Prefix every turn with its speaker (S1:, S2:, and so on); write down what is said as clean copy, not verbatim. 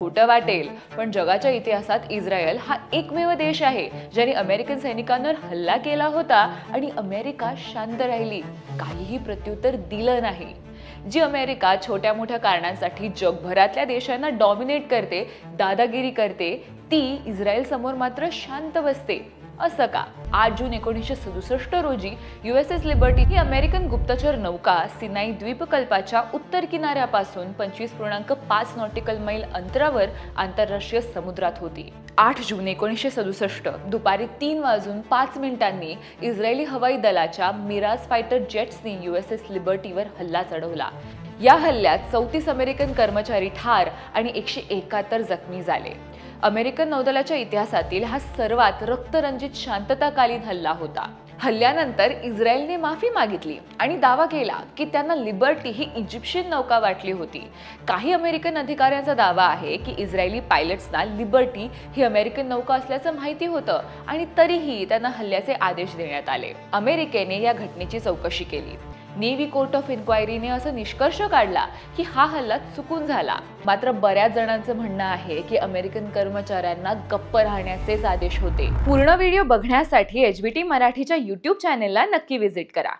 S1: खोटं वाटेल, पण जगाच्या इतिहासात इस्रायल हा एकमेव देश आहे ज्याने अमेरिकन सैनिकांवर हल्ला केला होता आणि अमेरिका शांत राहिली, काहीही प्रत्युत्तर दिलं नाही। जी अमेरिका छोट्या मोठ्या कारणांसाठी जगभरातल्या देशांना डॉमिनेट करते, दादागिरी करते, ती इस्रायल समोर मात्र शांत बसते। असं का? 8 जून 1967 रोजी USS लिबर्टी ही अमेरिकन गुप्तचर नौका सिनाई द्वीपकल्पाच्या उत्तर किनाऱ्यापासून 25.5 नॉटिकल मैल अंतरावर आंतरराष्ट्रीय समुद्रात होती। 8 जून 1967 दुपारी 3:05 इस्रायली हवाई दलाच्या मिराज फायटर जेट्सनी USS लिबर्टीवर हल्ला चढवला। या हल्ल्यात 34 अमेरिकन कर्मचारी ठार आणि 171 जखमी झाले। अमेरिकन नौदलाच्या इतिहासातील हा सर्वात रक्तरंजित शांतताकालीन हल्ला होता। हल्ल्यानंतर इस्रायलने माफी मागितली आणि दावा केला की त्यांना लिबर्टी ही इजिप्शियन नौका वाटली होती। काही अमेरिकन अधिकाऱ्यांचा दावा आहे की इस्रायली पायलट्सना लिबर्टी ही अमेरिकन नौका असल्याचं माहिती होतं आणि तरीही त्यांना हल्ल्याचे आदेश देण्यात आले। अमेरिकेने या घटनेची चौकशी केली। नेव्ही कोर्ट ऑफ इन्क्वायरीने असं निष्कर्ष काढला की हा हल्ला चुकून झाला। मात्र बऱ्याच जणांचं म्हणणं आहे की अमेरिकन कर्मचाऱ्यांना गप्प राहण्याचेच आदेश होते। पूर्ण व्हिडिओ बघण्यासाठी HBT मराठीच्या YouTube चॅनेलला नक्की व्हिजिट करा।